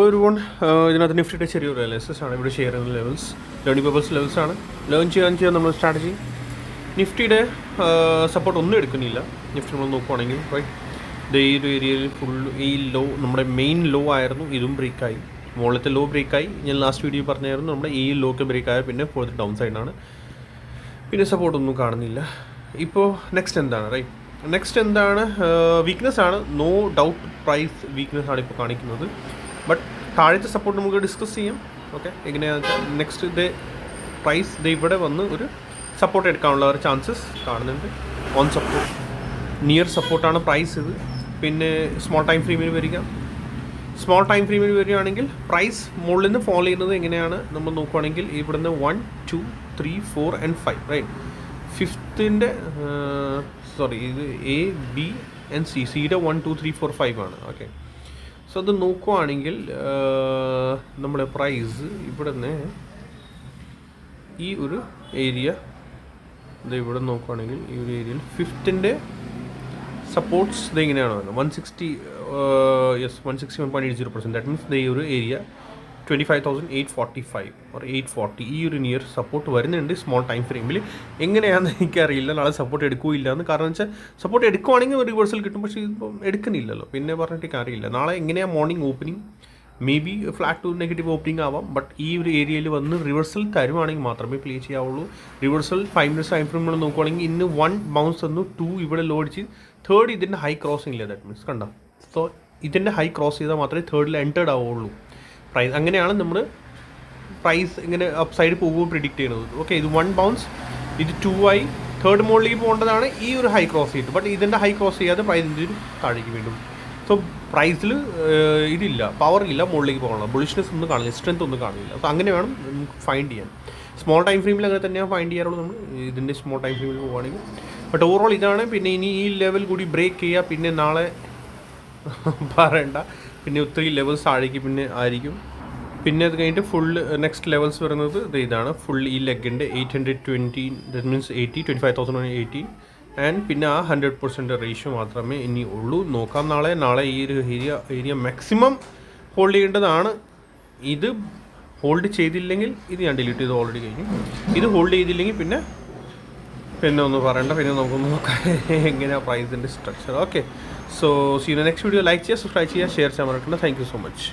everyone, ഇതിനകത്ത് നിഫ്റ്റിയുടെ ചെറിയൊരു അനാലിസിസ് ആണ് ഇവിടെ ഷെയർ ചെയ്യുന്ന ലെവൽസ് ലേണിംഗ് പേപ്പേഴ്സ് ലെവൽസ് ആണ്. ലേൺ ചെയ്യാൻ നമ്മൾ സ്ട്രാറ്റജി നിഫ്റ്റിയുടെ സപ്പോർട്ട് ഒന്നും എടുക്കുന്നില്ല. നിഫ്റ്റി നമ്മൾ നോക്കുവാണെങ്കിൽ റൈറ്റ് ഈ ഒരു ഏരിയയിൽ ഫുൾ ഈ ലോ നമ്മുടെ മെയിൻ ലോ ആയിരുന്നു, ഇതും ബ്രേക്കായി. മുകളിലത്തെ ലോ ബ്രേക്കായി. ഞാൻ ലാസ്റ്റ് വീഡിയോ പറഞ്ഞായിരുന്നു നമ്മുടെ ഈ ലോക്ക് ബ്രേക്കായ പിന്നെ ഫോർത്ത് ഡൗൺ സൈഡാണ്. പിന്നെ സപ്പോർട്ടൊന്നും കാണുന്നില്ല. ഇപ്പോൾ നെക്സ്റ്റ് എന്താണ് റൈറ്റ് നെക്സ്റ്റ് എന്താണ് വീക്ക്നെസ് ആണ്, നോ ഡൗട്ട് പ്രൈസ് വീക്ക്നെസ് ആണ് ഇപ്പോൾ കാണിക്കുന്നത്. ബട്ട് താഴത്തെ സപ്പോർട്ട് നമുക്ക് ഡിസ്കസ് ചെയ്യാം. ഓക്കെ, എങ്ങനെയാണെന്ന് വെച്ചാൽ നെക്സ്റ്റ് ഇത് പ്രൈസ് ഇത് ഇവിടെ വന്ന് ഒരു സപ്പോർട്ട് എടുക്കാനുള്ള ഒരു ചാൻസസ് കാണുന്നുണ്ട്. ഓൺ സപ്പോർട്ട് നിയർ സപ്പോർട്ടാണ് പ്രൈസ് ഇത്. പിന്നെ സ്മോൾ ടൈം ഫ്രെയിമിൽ സ്മോൾ ടൈം ഫ്രെയിമിൽ വരികയാണെങ്കിൽ പ്രൈസ് മുകളിൽ നിന്ന് ഫോളോ ചെയ്യുന്നത് എങ്ങനെയാണ് നമ്മൾ നോക്കുകയാണെങ്കിൽ ഇവിടുന്ന് 1, 2, 3, 4 and 5 റൈറ്റ്. ഫിഫ്ത്തിൻ്റെ ഇത് എ ബി ആൻഡ് സിയുടെ 1, 2, 3, 4, 5 ആണ്. ഓക്കെ, സോ അത് നോക്കുവാണെങ്കിൽ നമ്മുടെ പ്രൈസ് ഇവിടെ നിന്ന് ഈ ഒരു ഏരിയ ഇത് ഇവിടെ നോക്കുവാണെങ്കിൽ ഈ ഒരു ഏരിയയിൽ ഫിഫ്ത്തിൻ്റെ സപ്പോർട്ട്സ് ഇത് എങ്ങനെയാണ് വരുന്നത് 160 161.80%. ദാറ്റ് മീൻസ് ഈ ഒരു ഏരിയ 25,845 or 840 ഈ ഒരു നിയർ സപ്പോർട്ട് വരുന്നുണ്ട് സ്മോൾ ടൈം ഫ്രെയിമിൽ. എങ്ങനെയാണെന്ന് എനിക്കറിയില്ല നാളെ സപ്പോർട്ട് എടുക്കില്ല എന്ന്. കാരണം വെച്ചാൽ സപ്പോർട്ട് എടുക്കുവാണെങ്കിൽ ഒരു റിവേഴ്സൽ കിട്ടും, പക്ഷേ ഇതിപ്പം എടുക്കുന്നില്ലല്ലോ. പിന്നെ പറഞ്ഞിട്ട് കാര്യമില്ല. നാളെ എങ്ങനെയാണ് morning opening may be flat to negative opening ആവാം. ബട്ട് ഈ ഒരു ഏരിയയിൽ വന്ന് റിവേഴ്സൽ തരുവാണെങ്കിൽ മാത്രമേ പ്ലേ ചെയ്യാവുള്ളൂ. റിവേഴ്സൽ 5 മിനിറ്റ്സ് ടൈം ഫ്രെയിം നമ്മൾ നോക്കുവാണെങ്കിൽ ഇന്ന് 1 ബൗൺസ് തന്നു, 2 ഇവിടെ ലോ അടിച്ച്, 3rd ഇതിൻ്റെ ഹൈ ക്രോസിംഗ് ഇല്ല. ദാറ്റ് മീൻസ് കണ്ടോ. സോ ഇതിൻ്റെ ഹൈ ക്രോസ് ചെയ്താൽ മാത്രമേ 3rd എൻറ്റേർഡ് ആവുള്ളൂ പ്രൈസ്. അങ്ങനെയാണ് നമ്മൾ പ്രൈസ് ഇങ്ങനെ അപ്പ് സൈഡ് പോകുമ്പോൾ പ്രിഡിക്റ്റ് ചെയ്യുന്നത്. ഓക്കെ, ഇത് 1 ബൗൺസ്, ഇത് 2 ആയി, 3rd മോളിലേക്ക് പോകേണ്ടതാണ് ഈ ഒരു ഹൈ ക്രോസ് ചെയ്തിട്ട്. ബട്ട് ഇതിൻ്റെ ഹൈ ക്രോസ് ചെയ്യാതെ പ്രൈസ് ഇതിന് താഴേക്ക് വീണ്ടും. സോ പ്രൈസിൽ ഇതില്ല, പവർ ഇല്ല മുകളിലേക്ക് പോകണം. ബുളിഷ്നെസ് ഒന്നും കാണില്ല, സ്ട്രെങ്ത് ഒന്നും കാണില്ല. സോ അങ്ങനെ വേണം നമുക്ക് ഫൈൻഡ് ചെയ്യാൻ. സ്മോൾ ടൈം ഫ്രെയിമിൽ അങ്ങനെ തന്നെയാണ് ഫൈൻഡ് ചെയ്യാറുള്ളൂ നമ്മൾ ഇതിൻ്റെ സ്മോൾ ടൈം ഫ്രെയിമിൽ പോകുകയാണെങ്കിൽ. ബട്ട് ഓവറോൾ ഇതാണ്. പിന്നെ ഇനി ഈ ലെവൽ കൂടി ബ്രേക്ക് ചെയ്യുക, പിന്നെ നാളെ പറയണ്ട, പിന്നെ ഒത്തിരി ലെവൽസ് താഴേക്ക് പിന്നെ ആയിരിക്കും. പിന്നെ അത് കഴിഞ്ഞിട്ട് ഫുൾ നെക്സ്റ്റ് ലെവൽസ് വരുന്നത് ഇതാണ്. ഫുൾ ഈ ലെഗിൻ്റെ 820, ദാറ്റ് മീൻസ് 25,080 ആൻഡ് പിന്നെ ആ 100% റേഷ്യോ മാത്രമേ ഇനി ഉള്ളൂ. നോക്കാം നാളെ ഈ ഒരു ഏരിയ മാക്സിമം ഹോൾഡ് ചെയ്യേണ്ടതാണ്. ഇത് ഹോൾഡ് ചെയ്തില്ലെങ്കിൽ ഇത് ഞാൻ ഡിലീറ്റ് ചെയ്ത് ഓൾറെഡി കഴിഞ്ഞു. ഇത് ഹോൾഡ് ചെയ്തില്ലെങ്കിൽ പിന്നെ ഒന്നും പറയണ്ട. പിന്നെ നമുക്കൊന്ന് നോക്കാം എങ്ങനെയാണ് പ്രൈസിൻ്റെ structure. Okay, so see next video. Like ചെയ്യുക, സബ്സ്ക്രൈബ് ചെയ്യുക, ഷെയർ ചെയ്യാൻ പറഞ്ഞിട്ടുണ്ട്. Thank you so much.